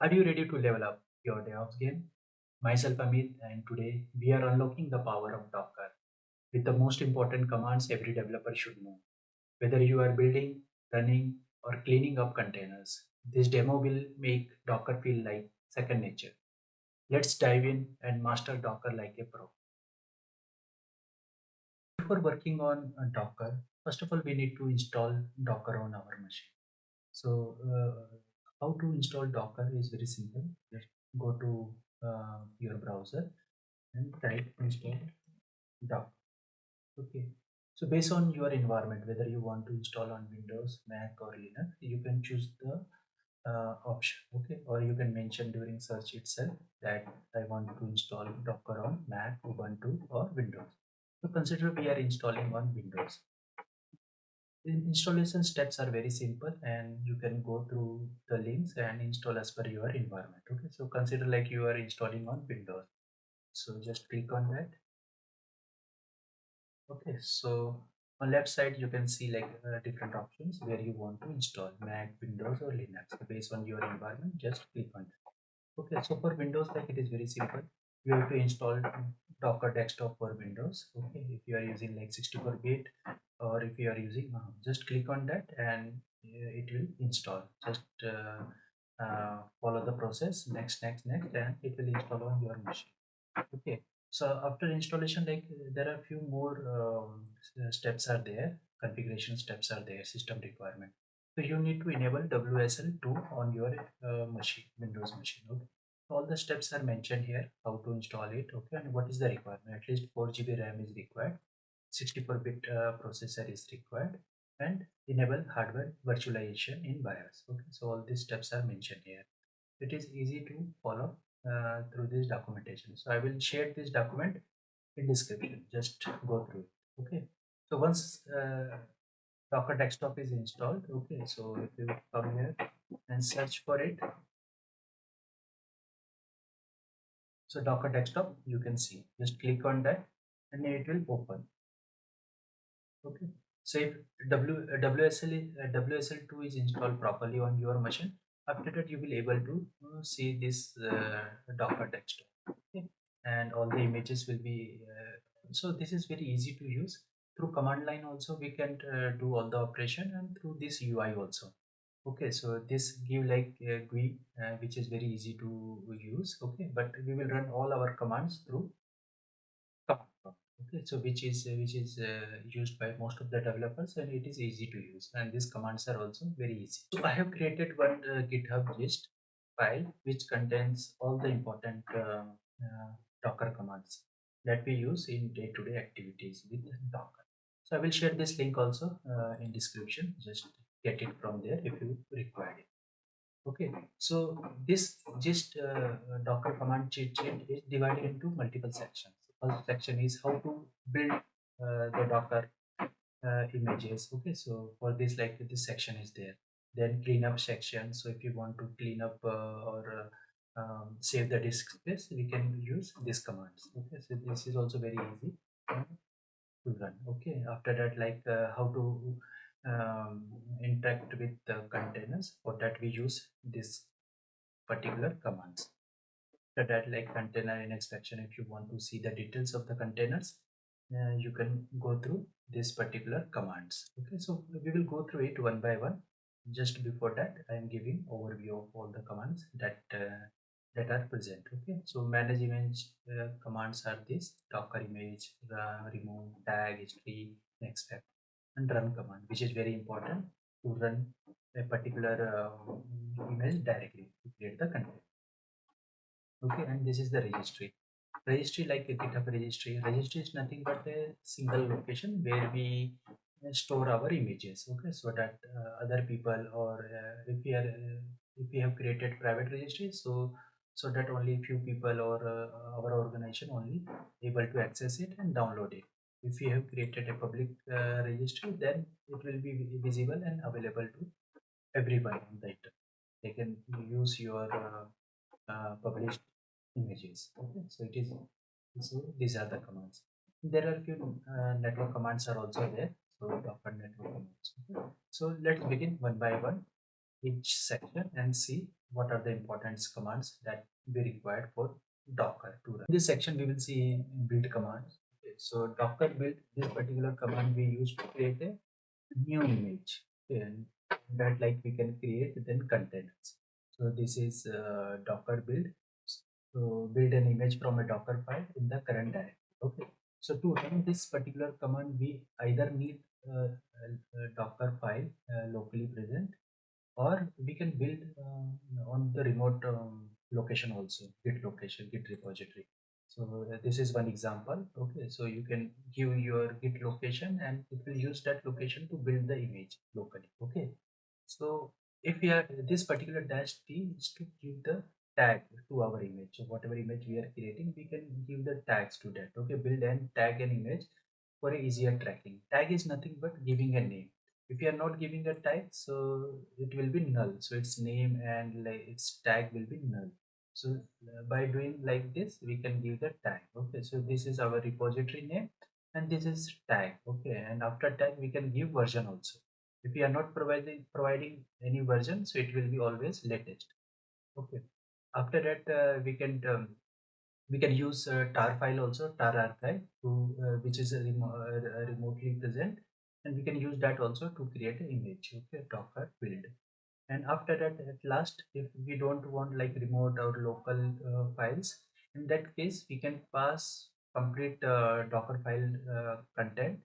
Are you ready to level up your DevOps game? Myself Amit, and today we are unlocking the power of Docker with the most important commands every developer should know. Whether you are building, running, or cleaning up containers, this demo will make Docker feel like second nature. Let's dive in and master Docker like a pro. Before working on Docker, first of all, we need to install Docker on our machine. So, how to install Docker is very simple. Just go to your browser and type install Docker. Okay. So based on your environment, whether you want to install on Windows, Mac, or Linux, you can choose the option. Okay, or you can mention during search itself that I want to install Docker on Mac, Ubuntu, or Windows. So consider we are installing on Windows. The installation steps are very simple, and you can go through the links and install as per your environment. Okay, so consider like you are installing on Windows. So just click on that. Okay, so on left side you can see like different options where you want to install Mac, Windows, or Linux. So based on your environment, just click on it. Okay, so for Windows, like it is very simple. You have to install Docker Desktop for Windows. Okay, if you are using like 64-bit or if you are using, just click on that and it will install. Just follow the process, next, and it will install on your machine. Okay, so after installation, like there are few more steps are there, configuration steps are there, system requirement. So you need to enable WSL2 on your machine, Windows machine. Okay, all the steps are mentioned here, how to install it. Okay, and what is the requirement? At least 4 GB RAM is required, 64-bit processor is required, and enable hardware virtualization in BIOS. Okay, so all these steps are mentioned here. It is easy to follow through this documentation. So I will share this document in description. Just go through it. Okay. So once Docker Desktop is installed, okay. So if you come here and search for it, so Docker Desktop, you can see. Just click on that, and it will open. Okay. So if WSL2 is installed properly on your machine, after that you will able to see this Docker Desktop. Okay. And all the images will be so this is very easy to use. Through command line also we can do all the operation, and through this UI also. Okay, so this give like a GUI which is very easy to use. Okay, but we will run all our commands through command prompt. Okay, so which is used by most of the developers, and it is easy to use, and these commands are also very easy. So I have created one GitHub gist file which contains all the important Docker commands that we use in day-to-day activities with Docker. So I will share this link also in description. Just get it from there if you require it. Okay, so this just Docker command cheat sheet is divided into multiple sections. First section is how to build the Docker images. Okay, so for this, like this section is there. Then cleanup section. So if you want to clean up save the disk space, we can use these commands. Okay, so this is also very easy to run. Okay, after that, like how to interact with the containers. For that, we use this particular commands. After that, like container in inspection, if you want to see the details of the containers, you can go through this particular commands. Okay, so we will go through it one by one. Just before that, I am giving overview of all the commands that are present. Okay, so manage image commands are this: Docker image, remove, tag, history, expect, and run command, which is very important to run a particular image directly to create the content. Okay, and this is the registry. Registry, like a GitHub registry. Registry is nothing but a single location where we store our images. Okay, so that other people, or if we have created private registry, so that only few people or our organization only able to access it and download it. If you have created a public registry, then it will be visible and available to everyone on the internet. They can use your published images. Okay, so it is, so these are the commands. There are few network commands are also there. So Docker network commands. Okay. So let's begin one by one. each section and see what are the important commands that we required for Docker to run. In this section, we will see build commands. Okay, so Docker build, this particular command we use to create a new image. Okay, and that like we can create then containers. So this is Docker build. So build an image from a Docker file in the current directory. Okay. So to run this particular command, we either need a Docker file locally present, or we can build on the remote location also, git location, git repository. So this is one example. Okay, so you can give your git location and it will use that location to build the image locally. Okay, so if we are, this particular dash t is to give the tag to our image. So whatever image we are creating, we can give the tags to that. Okay, build and tag an image for a easier tracking. Tag is nothing but giving a name. If you are not giving a tag, so it will be null. So its name and like its tag will be null. So by doing like this, we can give the tag. Okay, so this is our repository name and this is tag. Okay, and after tag we can give version also. If we are not providing any version, so it will be always latest. Okay, after that we can use tar file also, tar archive to which is a remotely present, and we can use that also to create an image. Okay, Docker build. And after that, at last, if we don't want like remote or local files, in that case we can pass complete Docker file content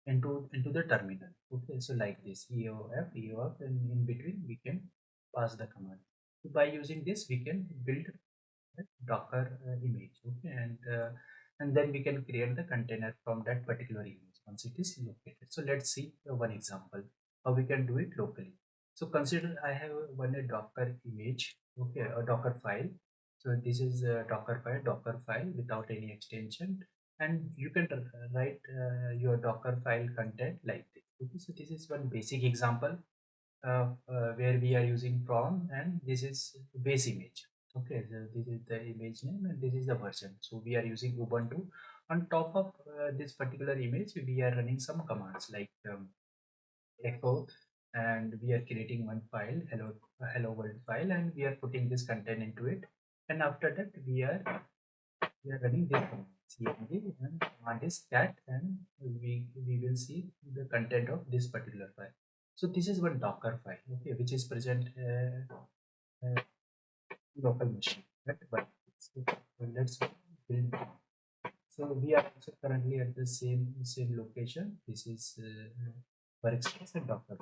into the terminal. Okay, so like this, eof, and in between we can pass the command. So by using this we can build Docker image. Okay, and then we can create the container from that particular image once it is located. So let's see one example how we can do it locally. So consider I have one a Docker image. Okay, a Docker file. So this is a Docker file without any extension, and you can write your Docker file content like this. Okay, so this is one basic example where we are using from, and this is base image. Okay, so this is the image name and this is the version. So we are using Ubuntu. On top of this particular image, we are running some commands like echo, and we are creating one file, hello world file, and we are putting this content into it. And after that we are running this command cmd, and command is cat, and we will see the content of this particular file. So this is one Docker file, okay, which is present local machine. Right? But so let's build. So we are also currently at the same location. This is workspace and Docker.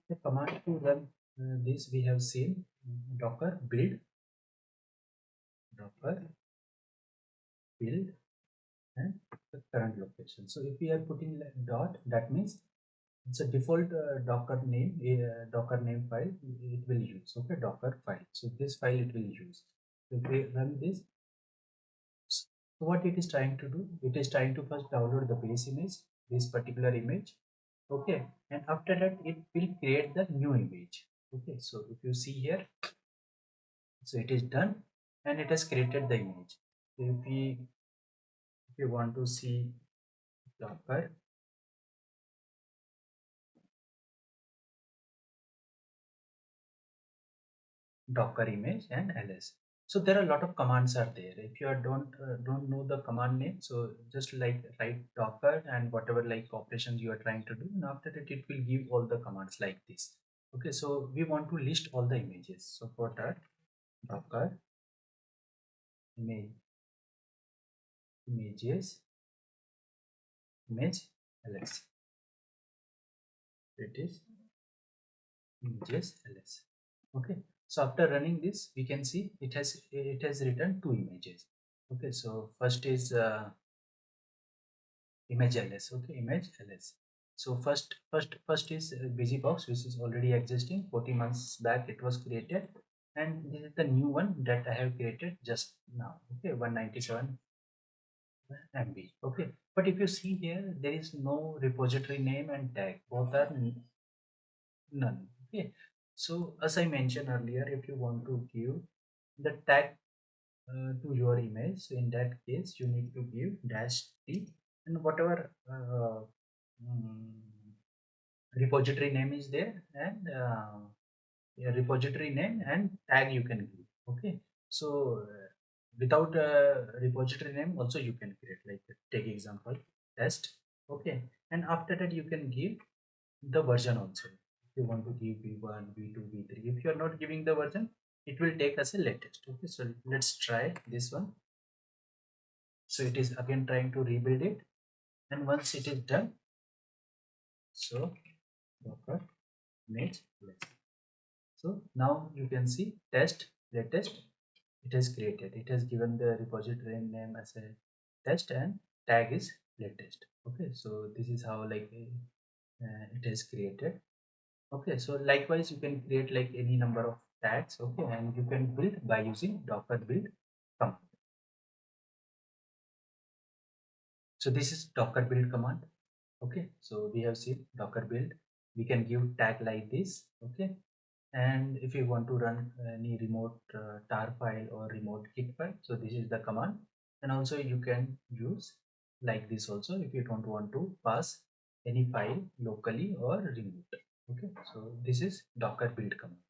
The command to run this we have seen, Docker build, Docker build, and the current location. So if we are putting like dot, that means it's a default Docker name file it will use. Okay, Docker file. So this file it will use. If we run this, so what it is trying to do, it is trying to first download the base image, this particular image. Okay, and after that it will create the new image. Okay, so if you see here, so it is done and it has created the image. So if you want to see Docker image and ls. So there are a lot of commands are there. If you are don't know the command name, so just like write Docker and whatever like operations you are trying to do, and after that it will give all the commands like this. Okay, so we want to list all the images. So for that, Docker image images image ls. It is images ls. Okay, so after running this we can see it has written two images. Okay, so first is image ls. Okay, image ls. So first is busybox, which is already existing 40 months back it was created, and this is the new one that I have created just now. Okay, 197 MB. Okay, but if you see here there is no repository name and tag, both are none. Okay, so as I mentioned earlier, if you want to give the tag to your image, so in that case you need to give dash t, and whatever mm, repository name is there, and a repository name and tag you can give. Okay, so without a repository name also you can create, like take example test. Okay, and after that you can give the version also. If you want to give v1 v2 v3, if you are not giving the version, it will take as a latest. Okay, so let's try this one. So it is again trying to rebuild it, and once it is done, so docker image list. So now you can see test latest, it has created, it has given the repository name as a test and tag is latest. Okay, so this is how like it is created. Okay, so likewise you can create like any number of tags. Okay, and you can build by using docker build command. So this is docker build command. Okay, so we have seen docker build, we can give tag like this. Okay, and if you want to run any remote tar file or remote kit file, so this is the command. And also you can use like this also if you don't want to pass any file locally or remote. Okay, so this is docker build command.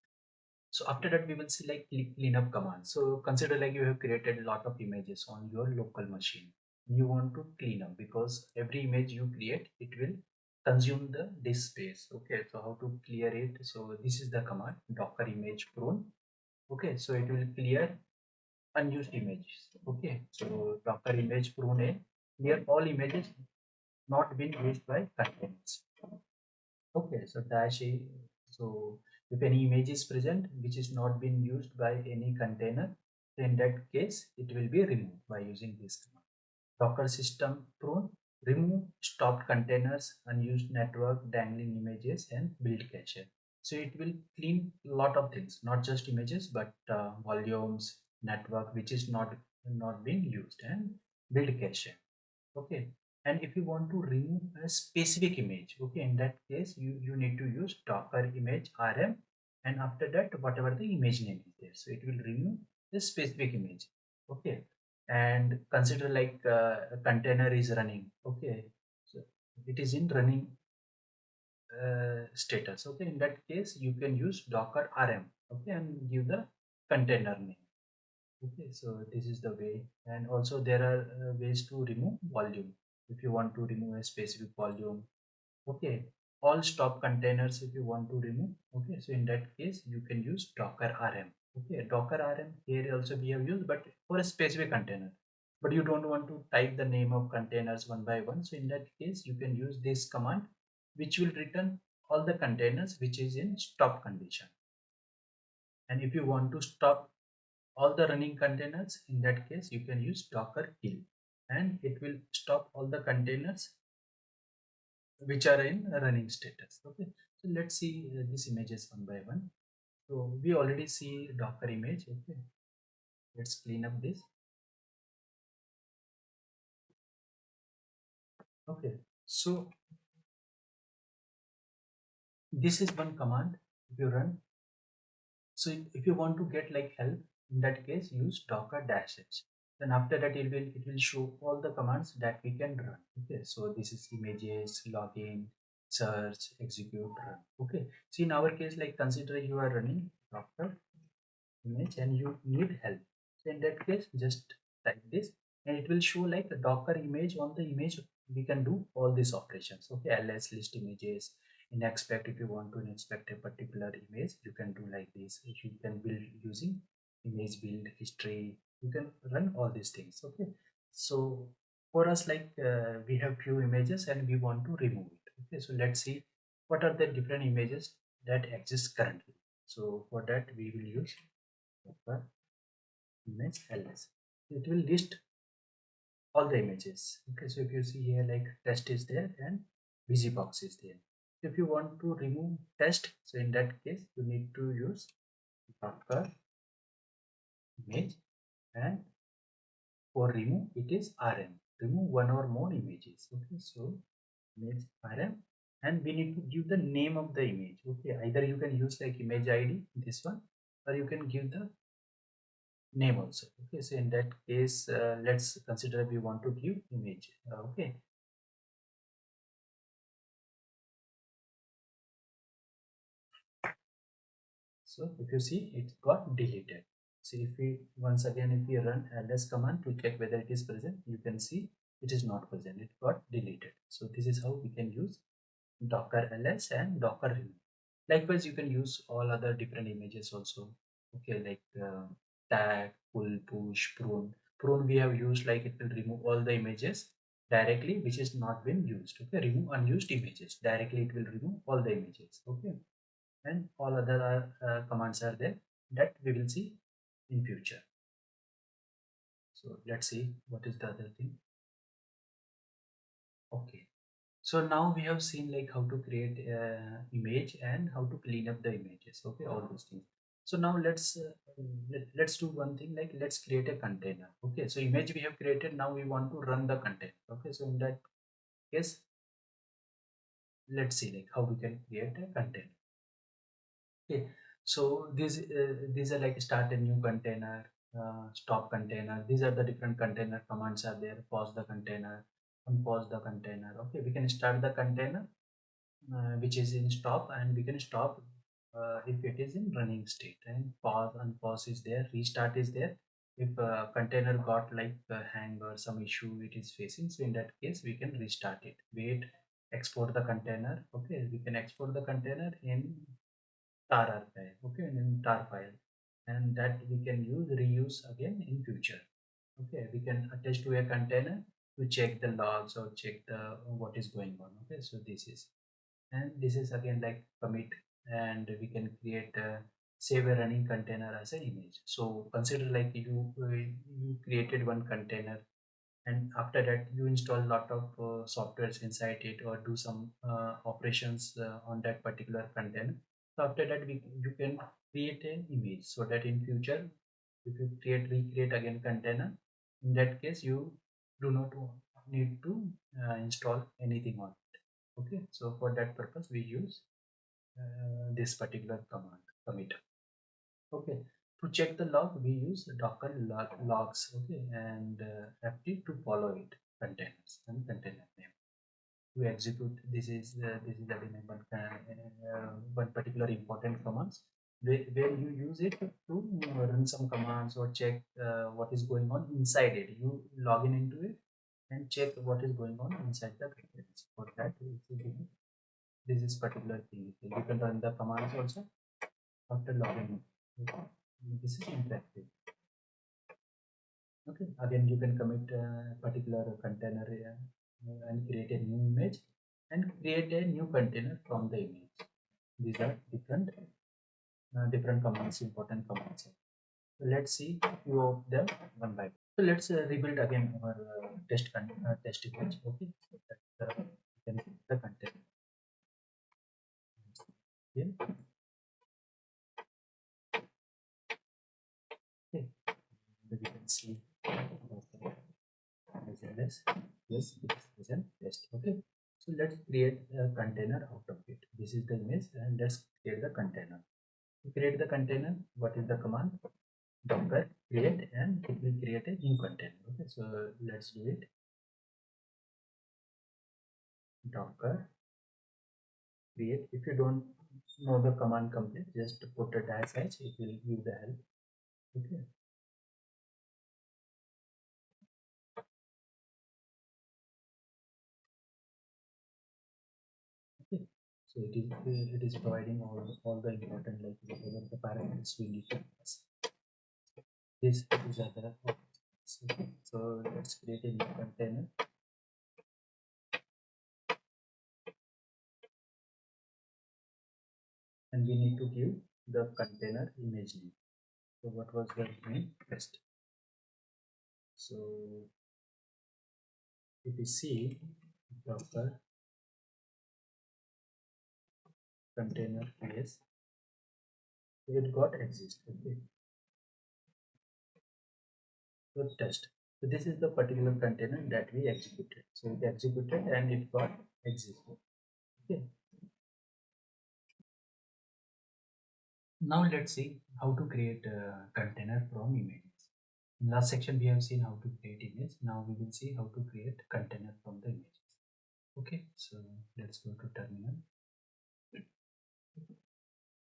So after that we will see like cleanup command. So consider like you have created a lot of images on your local machine, you want to clean up because every image you create it will consume the disk space. Okay, so how to clear it? So this is the command docker image prune. Okay, so it will clear unused images. Okay, so docker image prune a clear all images not been used by containers. Okay, so dash a, so if any image is present which is not been used by any container, in that case it will be removed by using this command. Docker system prune, remove stopped containers, unused network, dangling images, and build cache. So it will clean a lot of things, not just images, but volumes, network, which is not being used, and build cache. Okay, and if you want to remove a specific image, okay, in that case you need to use docker image rm, and after that whatever the image name is there, so it will remove the specific image. Okay, and consider like a container is running. Okay, so it is in running status. Okay, in that case you can use docker rm. Okay, and give the container name. Okay, so this is the way. And also there are ways to remove volume if you want to remove a specific volume. Okay, all stop containers if you want to remove. Okay, so in that case you can use docker rm. Okay, docker rm here also we have used, but for a specific container, but you don't want to type the name of containers one by one, so in that case you can use this command which will return all the containers which is in stop condition. And if you want to stop all the running containers, in that case you can use docker kill, and it will stop all the containers which are in running status. Okay, so let's see these images one by one. So we already see docker image. Okay, let's clean up this. Okay, so this is one command if you run. So if you want to get like help, in that case use docker dash h. Then after that it will show all the commands that we can run. Okay, so this is images, login, search, execute, run. Okay, so in our case, like consider you are running docker image and you need help. So in that case just type this, and it will show like a docker image. On the image we can do all these operations. Okay, ls list images, in expect if you want to inspect a particular image you can do like this. If you can build using image build history, you can run all these things. Okay, so for us like we have few images and we want to remove it. Okay, so let's see what are the different images that exist currently. So for that we will use docker image ls. It will list all the images. Okay, so if you see here like test is there and busybox is there. If you want to remove test, so in that case you need to use docker image, and for remove it is rm, remove one or more images. Okay, so image rm, and we need to give the name of the image. Okay, either you can use like image id, this one, or you can give the name also. Okay, so in that case let's consider we want to give image. Okay, So if you see, it got deleted. So if we once again, if we run ls command to check whether it is present, you can see it is not present, it got deleted. So this is how we can use docker ls and docker remove. Likewise, you can use all other different images also. Okay, like tag, pull, push, prune. Prune we have used, like it will remove all the images directly which is not been used. Okay, remove unused images directly, it will remove all the images. Okay, and all other commands are there that we will see in future. So let's see what is the other thing. Okay, so now we have seen like how to create image and how to clean up the images. Okay, all those things. So now let's do one thing, like let's create a container. Okay, so image we have created, now we want to run the container. Okay, so in that case, let's see like how we can create a container. Okay, so these are like start a new container, stop container. These are the different container commands are there. Pause the container, unpause the container. Okay, we can start the container which is in stop, and we can stop if it is in running state, and pause and pause is there, restart is there if container got like hang or some issue it is facing. So in that case we can restart it, wait, export the container. Okay, we can export the container in tar archive. Okay, and in tar file, and that we can use reuse again in future. Okay, we can attach to a container to check the logs or check the what is going on. Okay, so this is, and this is again like commit, and we can create save a running container as an image. So consider like you created one container, and after that you install a lot of softwares inside it or do some operations on that particular container. So after that you can create an image, so that in future if you recreate again container, in that case you do not need to install anything on it. Okay, so for that purpose we use this particular command, commit. Okay, to check the log we use docker logs. Okay, and ft to follow it containers and container name to execute. This is again one particular important commands where you use it to run some commands or check what is going on inside it. You log in into it and check what is going on inside the containers. For that this is particular thing. You can run the commands also after logging in. Okay. This is interactive. Okay, again you can commit a particular container and create a new image and create a new container from the image. These are different commands, important commands. So let's see a few of them one by one. So let's rebuild again our test image. Okay, so that we can see the container here. Okay, we can see as well as yes, it is present test. Okay, so let's create a container out of it. This is the image, and let's create the container. To create the container, what is the command? Docker create, and it will create a new container. Okay, so let's do it. Docker create. If you don't know the command complete, just put a dash h, it will give the help. Okay, okay, so it is providing all the important, like whatever the parameters we need to pass. These are the options. Okay, so let's create a new container, and we need to give the container image name. So what was the name? Test. So if we see Docker container yes, it got exist. Okay, so test. So this is the particular container that we executed. So it executed and it got existed. Okay, now let's see how to create a container from images. In last section we have seen how to create image. Now we will see how to create container from the images. Okay, so let's go to terminal.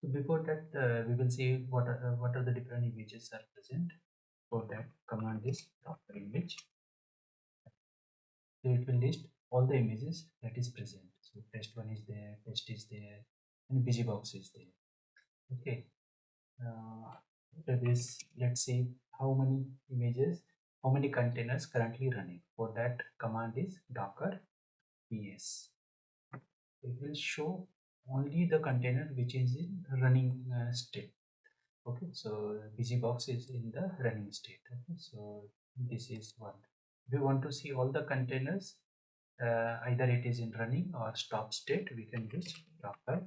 So before that, we will see what are the different images are present. For that, command is docker image. So it will list all the images that is present. So test one is there, test is there, and busybox is there. Okay. After this, let's see how many images, how many containers currently running. For that, command is docker ps. It will show only the container which is in running state. Okay, so busybox is in the running state. Okay, so this is one. If we want to see all the containers, either it is in running or stop state, we can use docker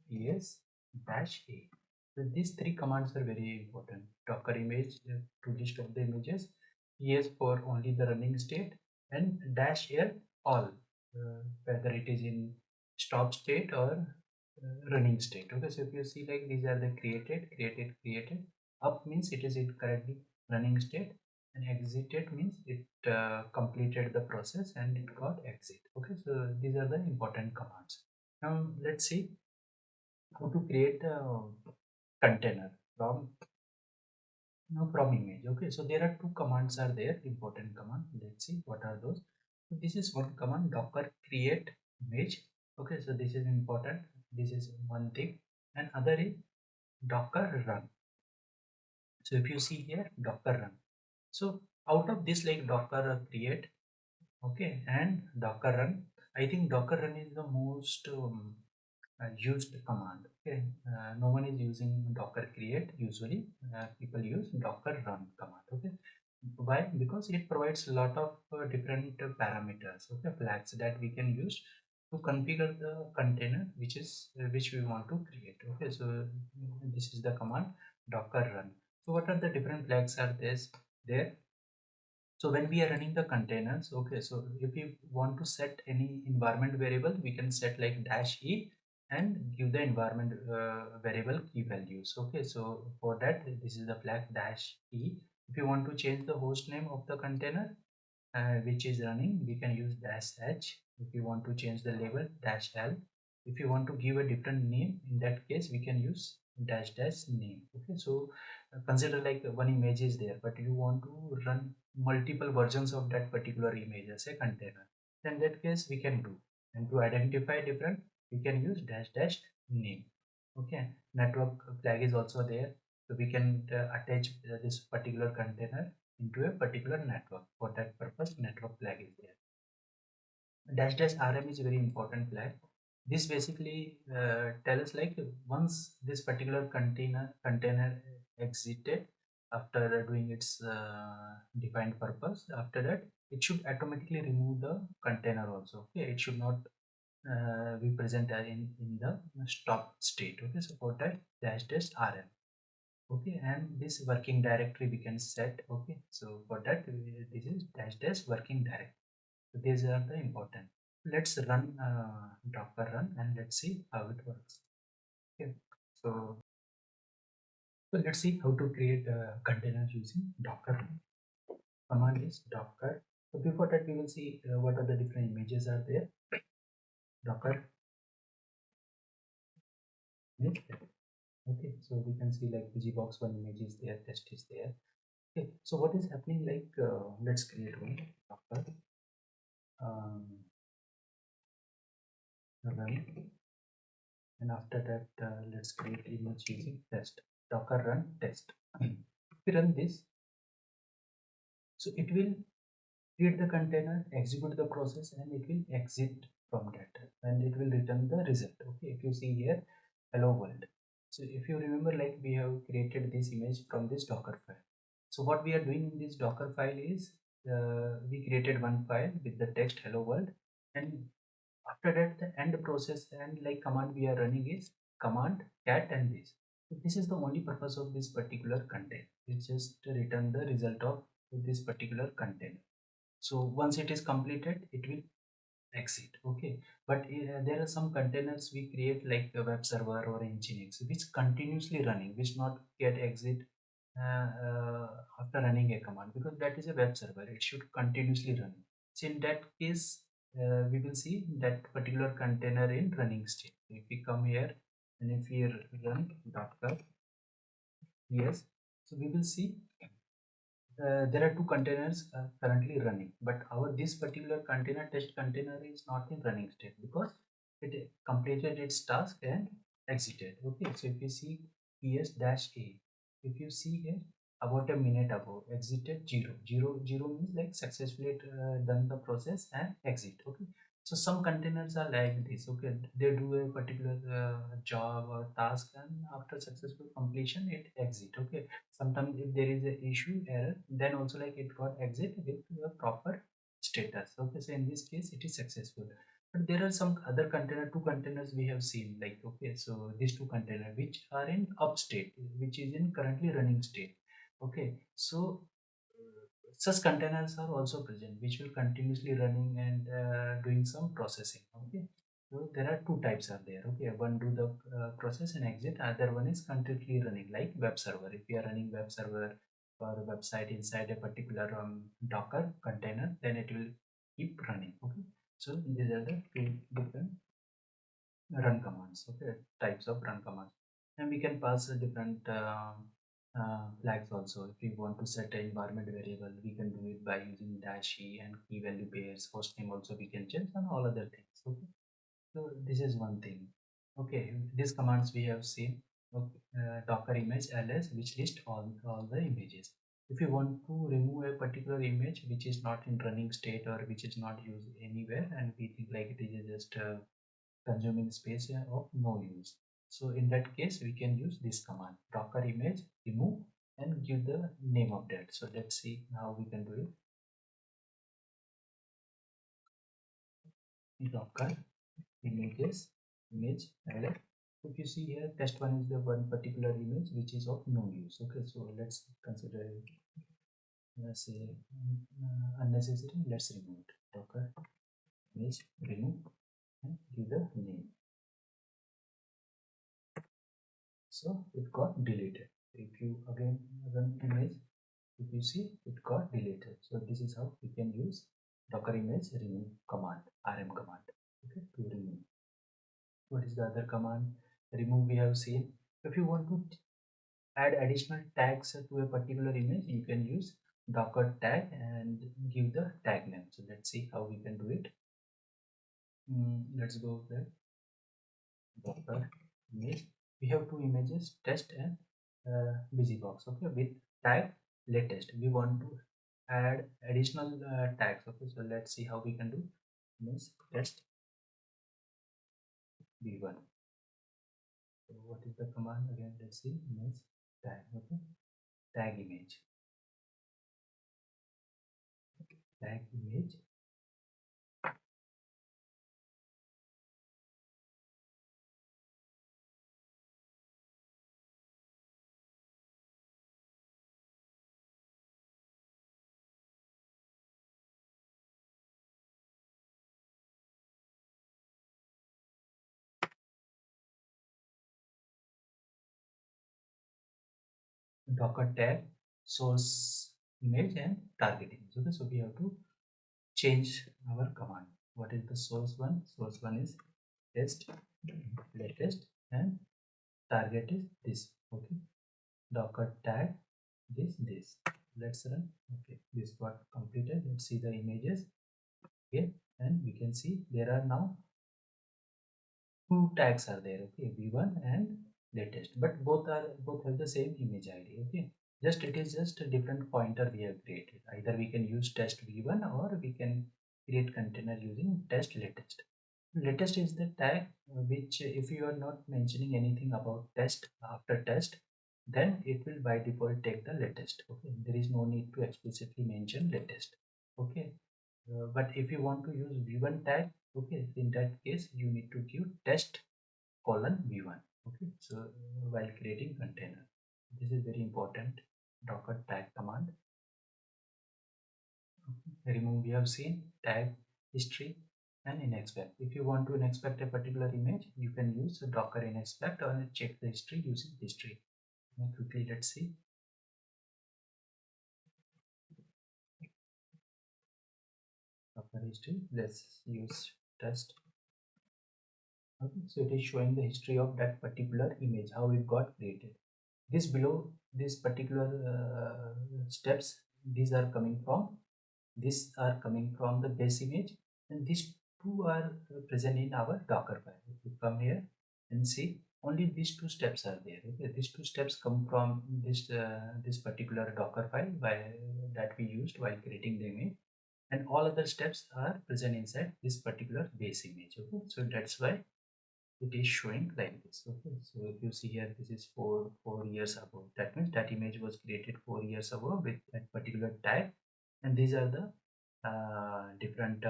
ps dash a. So these three commands are very important. Docker image to list of the images, ps for only the running state, and dash a all, whether it is in stop state or running state. Okay, so if you see, like, these are the created. Up means it is in currently running state, and exited means it completed the process and it got exit. Okay, so these are the important commands. Now let's see how to create a container from from image. Okay, so there are two commands are there, important command. Let's see what are those. So this is one command, docker create image. Okay, so this is important, this is one thing. And other is docker run. So if you see here, docker run. So out of this, like, docker create, okay, and docker run, I think docker run is the most used command. Okay, no one is using docker create usually. People use docker run command. Okay, why? Because it provides a lot of different parameters, okay, flags that we can use to configure the container which we want to create. Okay, so this is the command docker run. So what are the different flags are there? So when we are running the containers, okay, so if we want to set any environment variable, we can set like dash e and give the environment variable key values. Okay, so for that, this is the flag dash e. If you want to change the host name of the container which is running, we can use dash h. If you want to change the label, dash l. If you want to give a different name, in that case we can use dash dash name. Okay, so consider like one image is there, but you want to run multiple versions of that particular image as a container, then in that case we can do. And to identify different, we can use dash dash name. Okay, network flag is also there, so we can attach this particular container into a particular network. For that purpose, network flag is there. Dash dash rm is a very important flag. This basically tells like once this particular container exited after doing its defined purpose, after that it should automatically remove the container also. Okay, it should not be present in the stop state. Okay, so for that, dash dash rm. Okay, and this working directory we can set. Okay, so for that, this is dash dash working directory. So these are the important. Let's run docker run and let's see how it works. Okay, so let's see how to create containers using docker run. Command is docker. So before that, we will see what are the different images are there. Docker image. Okay, so we can see like busybox one image is there, test is there. Okay, so what is happening, like, let's create one docker run, and after that, let's create image using test. Docker run test. If we run this, so it will create the container, execute the process, and it will exit from that, and it will return the result. Okay, if you see here, hello world. So if you remember, like, we have created this image from this docker file. So what we are doing in this docker file is we created one file with the text hello world, and after that, the end process and like command we are running is command cat and this. So this is the only purpose of this particular container. It's just to return the result of this particular container. So once it is completed, it will exit. Okay, but there are some containers we create like a web server or nginx which continuously running, which not get exit after running a command, because that is a web server, it should continuously run. So in that case, we will see that particular container in running state. If we come here and if we run docker, yes, so we will see there are two containers currently running, but our this particular container, test container, is not in running state because it completed its task and exited. Okay, so if you see ps dash a, if you see here about a minute ago exited 0 means like successfully done the process and exit. Okay, so some containers are like this. Okay, they do a particular job or task, and after successful completion it exit. Okay, sometimes if there is a issue error, then also like it got exit with a proper status. Okay, so in this case it is successful. But there are some other container, two containers we have seen, like, okay, so these two container which are in up state, which is in currently running state. Okay, so such containers are also present which will continuously running and doing some processing. Okay, so there are two types are there. Okay, one do the process and exit, other one is continuously running like web server. If you are running web server or a website inside a particular docker container, then it will keep running. Okay, so these are the two different run commands. Okay, types of run commands, and we can pass a different flags also. If we want to set an environment variable, we can do it by using dash e and key value pairs. Host name also we can change, and all other things. Okay, so this is one thing. Okay, these commands we have seen. Okay, docker image ls which list all the images. If you want to remove a particular image which is not in running state or which is not used anywhere, and we think like it is just consuming space of no use. So in that case, we can use this command docker image remove and give the name of that. So let's see how we can do it. Docker images image ls. If you see here, test one is the one particular image which is of no use. Okay, so let's consider it, let's say unnecessary. Let's remove it. Docker image remove and give the name. So it got deleted. If you again run image, if you see it got deleted. So this is how we can use docker image remove command, rm command. Okay, to remove. What is the other command? Remove we have seen. If you want to add additional tags to a particular image, you can use docker tag and give the tag name. So let's see how we can do it. Let's go there. Docker image. We have two images, test and busybox. Okay, with tag latest. We want to add additional tags. Okay, so let's see how we can do. Means test v1. So what is the command again? Let's see. Image tag. Okay, tag image, tag image. Docker tag source image and targeting. Okay, so we have to change our command. What is the source one? Source one is test latest and target is this. Okay, docker tag this. Let's run. Okay, this got completed. Let's see the images here, and we can see there are now two tags are there. Okay, v1 and latest, but both have the same image id. Okay, just it is just a different pointer we have created. Either we can use test v1 or we can create container using test latest. Latest is the tag which if you are not mentioning anything about test after test, then it will by default take the latest. Okay, there is no need to explicitly mention latest. Okay, but if you want to use v1 tag, okay, in that case you need to give test colon v1. Okay, so while creating container, this is very important. Docker tag command. Okay. Remove we have seen tag history and inspect. If you want to inspect a particular image, you can use docker inspect or check the history using history. Now quickly let's see. Docker history. Let's use test Okay, so it is showing the history of that particular image, how it got created. This below, this particular steps, these are coming from, these are coming from the base image, and these two are present in our Docker file. If you come here and see, only these two steps are there. Okay, these two steps come from this particular Docker file that we used while creating the image, and all other steps are present inside this particular base image. Okay, so that's why it is showing like this. Okay, so if you see here, this is four years ago. That means that image was created 4 years ago with that particular tag, and these are the different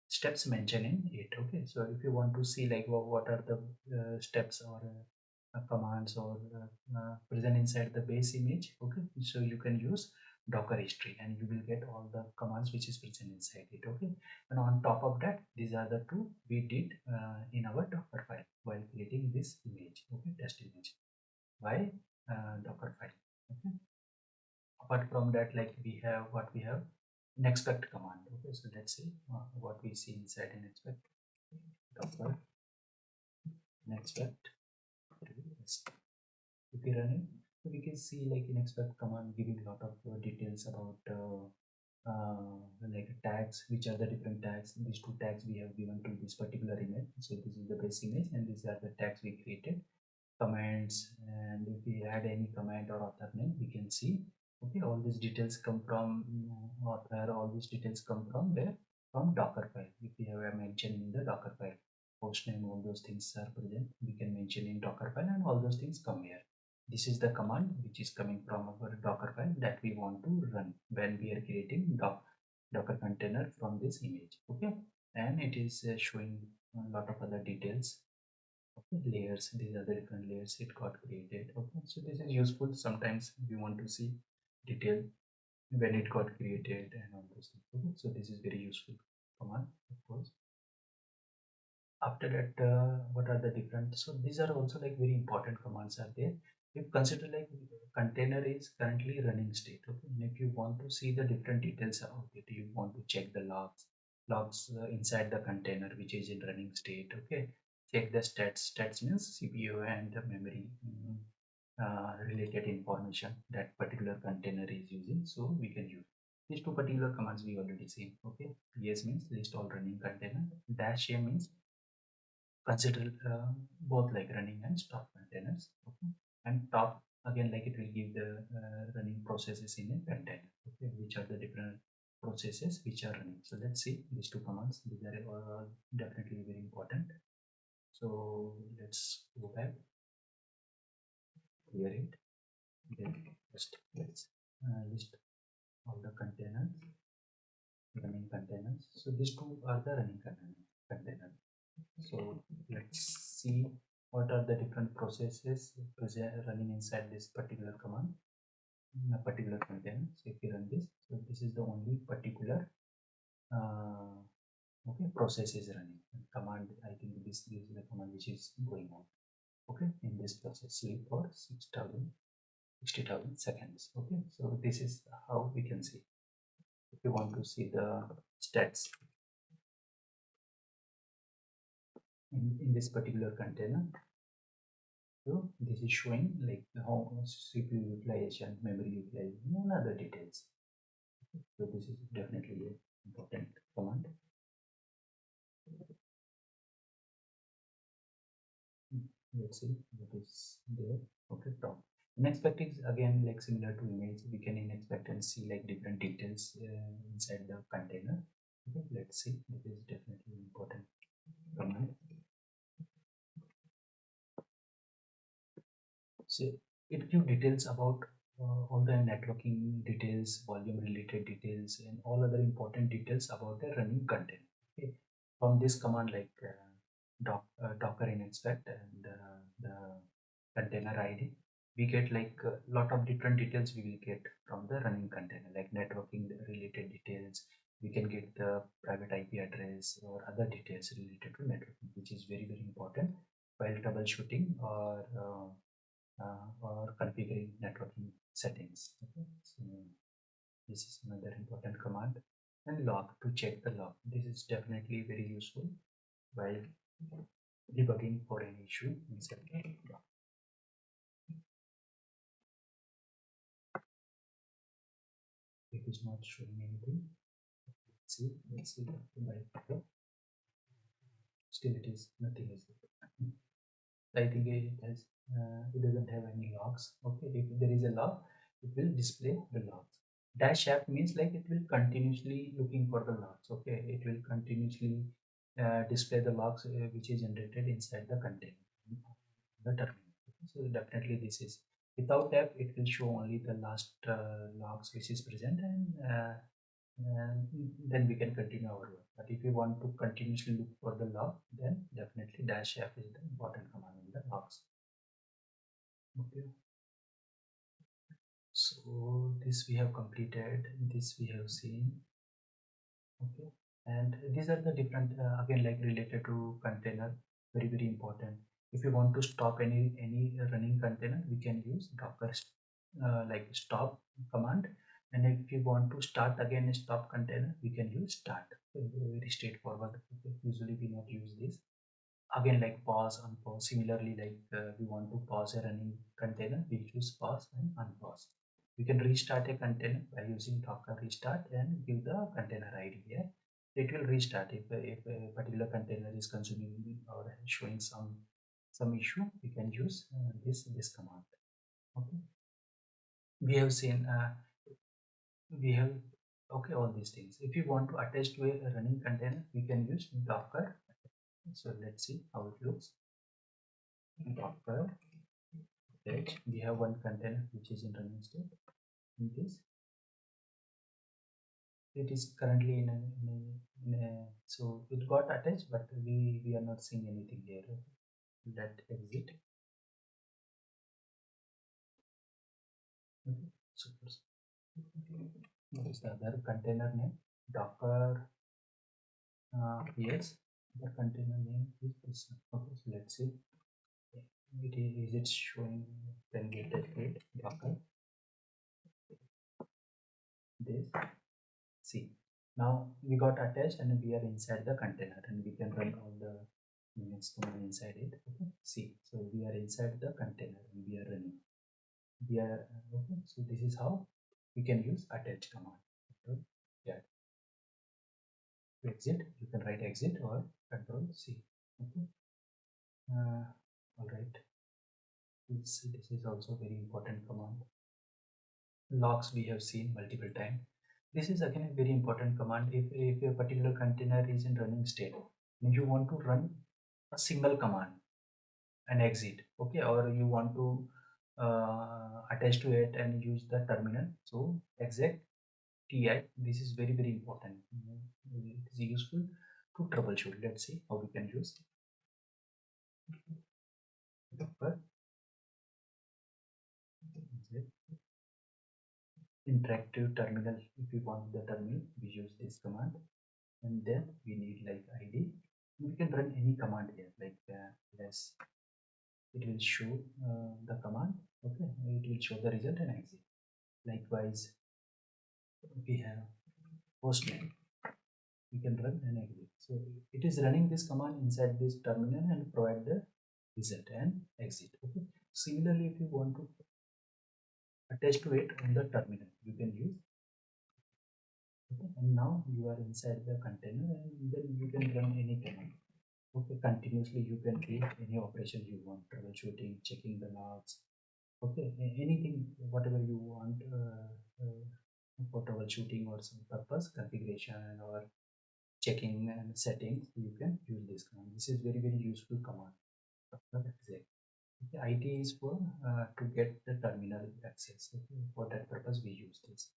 steps mentioned in it. Okay, so if you want to see like what are the steps or commands or present inside the base image, okay, so you can use Docker history and you will get all the commands which is present inside it. Okay, and on top of that, these are the two we did in our Docker file while creating this image. Okay, test image by Docker file. Okay, apart from that, like we have what we have in expect command. Okay, so let's see what we see inside in expect. Docker in expect. Yes. If we run it, so we can see like in expect command giving a lot of details about like tags, which are the different tags. These two tags we have given to this particular image. So this is the base image, and these are the tags we created. Comments, and if we add any comment or author name, we can see. Okay, all these details come from author. All these details come from where? From Docker file. If we have mentioned in the Docker file, post name, all those things are present. We can mention in Docker file, and all those things come here. This is the command which is coming from our Docker file that we want to run when we are creating Docker container from this image. Okay, and it is showing a lot of other details. Okay, layers, these are the different layers it got created. Okay, so this is useful. Sometimes we want to see detail when it got created and all those things. Okay, so this is very useful command, of course. After that, what are the different, so these are also like very important commands are there. If consider like container is currently running state. Okay, and if you want to see the different details about it, you want to check the logs inside the container which is in running state. Okay, check the stats means CPU and the memory related information that particular container is using, so we can use these two particular commands we already seen. Okay, ps means list all running container, dash a means consider both like running and stop containers. Okay, and top again, like it will give the running processes in a container. Okay, which are the different processes which are running. So let's see these two commands. These are definitely very important. So let's go back, clear it, then just let's list all the containers, running containers. So these two are the running container. So let's see what are the different processes running inside this particular command in a particular container. So if you run this, so this is the only particular uh, okay process is running. And command, I think this is the command which is going on. Okay, in this process sleep for 60,000 seconds. Okay, so this is how we can see. If you want to see the stats in this particular container, so this is showing like how CPU utilization, memory utilization, and other details. So this is definitely an important command. Let's see what is there. Okay, top. Inspect is again like similar to image. We can inspect and see like different details inside the container. Okay, let's see. This is definitely important command. So it gives details about all the networking details, volume related details, and all other important details about the running content. Okay. From this command like docker inspect and the container ID, we get like a lot of different details we will get from the running container, like networking related details. We can get the private IP address or other details related to networking, which is very important while troubleshooting or configuring networking settings. Okay, so this is another important command. And log, to check the log. This is definitely very useful while debugging for any issue inside the log. It is not showing anything. Let's see the still it is nothing is there. I think it doesn't have any logs. Okay, if there is a log, it will display the logs. Dash app means like it will continuously looking for the logs. Okay, it will continuously display the logs which is generated inside the container, the terminal. Okay, so definitely this is without app, it will show only the last logs which is present, and then we can continue our work. But if you want to continuously look for the log, then definitely dash f is the important command in the logs. Okay, so this we have completed, this we have seen. Okay, and these are the different again like related to container, very important. If you want to stop any running container, we can use docker like stop command, and if you want to start again a stop container, we can use start. Very straightforward. Okay, usually we not use this. Again like pause, unpause. Similarly, like we want to pause a running container, we choose pause and unpause. We can restart a container by using docker restart and give the container id here. It will restart if a particular container is consuming or showing some issue. We can use this command. Okay, we have seen we have okay all these things. If you want to attach to a running container, we can use docker. So let's see how it looks. Docker attach. We have one container which is in running state. In this, it is currently so it got attached, but we are not seeing anything here. Let exit. Okay, so what is the other container name? Docker. Yes, the container name is this one. Okay, so let's see. Is it showing? Then get it. Docker. This. See, now we got attached and we are inside the container, and we can run all the Linux command inside it. Okay, see, so we are inside the container and we are running. We are okay. So this is how we can use attach command. Control, yeah. To exit, you can write exit or Control C. Okay. All right. This is also very important command. Logs we have seen multiple times. This is again a very important command. If a particular container is in running state and you want to run a single command and exit, okay, or you want to attach to it and use the terminal, so exec ti, this is very important. It is useful to troubleshoot. Let's see how we can use docker interactive terminal. If we want the terminal, we use this command, and then we need like id. We can run any command here, like yes, it will show the command. Okay, it will show the result and exit. Likewise, we have hostname, we can run and exit. So it is running this command inside this terminal and provide the result and exit. Okay, similarly, if you want to attach to it on the terminal, you can use. Okay, and now you are inside the container, and then you can run any command. Okay, continuously you can create any operation you want, troubleshooting, checking the logs. Okay, anything whatever you want for troubleshooting or some purpose, configuration or checking and settings, you can use this command. This is very useful command. Okay, IT is for to get the terminal access. Okay, for that purpose we use this.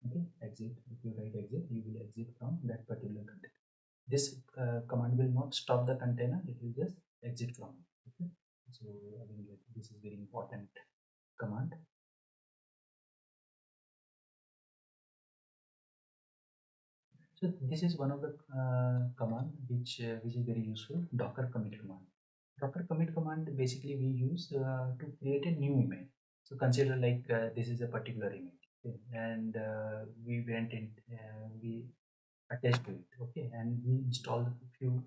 Okay, exit. If you write exit, you will exit from that particular container. This command will not stop the container, it will just exit from it. Okay, so I mean this is very important command. So this is one of the command which is very useful. Docker commit command. Docker commit command basically we use to create a new image. So consider like this is a particular image, okay, and we went in we attached to it. Okay, and we installed a few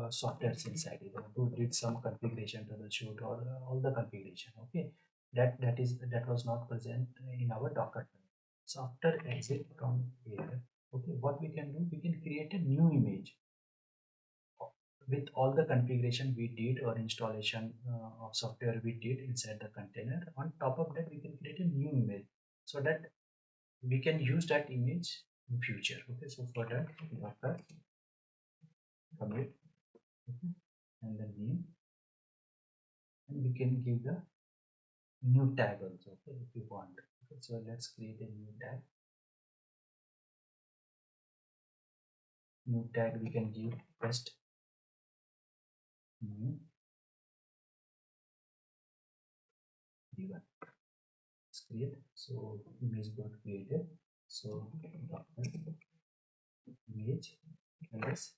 softwares inside it to did some configuration troubleshoot or all the configuration. Okay, that was not present in our Docker file. So after exit from here, okay, what we can do, we can create a new image with all the configuration we did or installation of software we did inside the container. On top of that, we can create a new image so that we can use that image in future. Okay, so for that, Docker commit, okay, and the name, and we can give the new tag also, okay, if you want. Okay, so let's create a new tag. New tag we can give test new given. Let's create. So image got created. So Docker image, yes,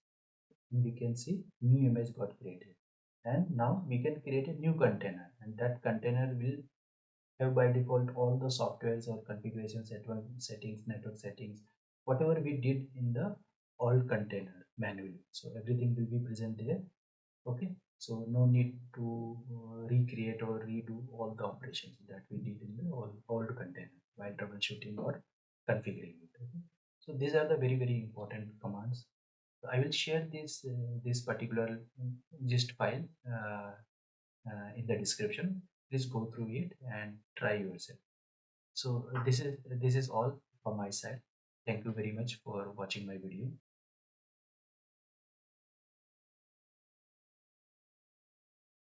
and we can see new image got created. And now we can create a new container, and that container will have by default all the softwares or configuration settings, network settings, whatever we did in the old container manually. So everything will be present there. Okay, so no need to recreate or redo all the operations that we did in the old container while troubleshooting or configuring it. Okay, so these are the very important commands. I will share this particular gist file in the description. Please go through it and try yourself. So this is all from my side. Thank you very much for watching my video.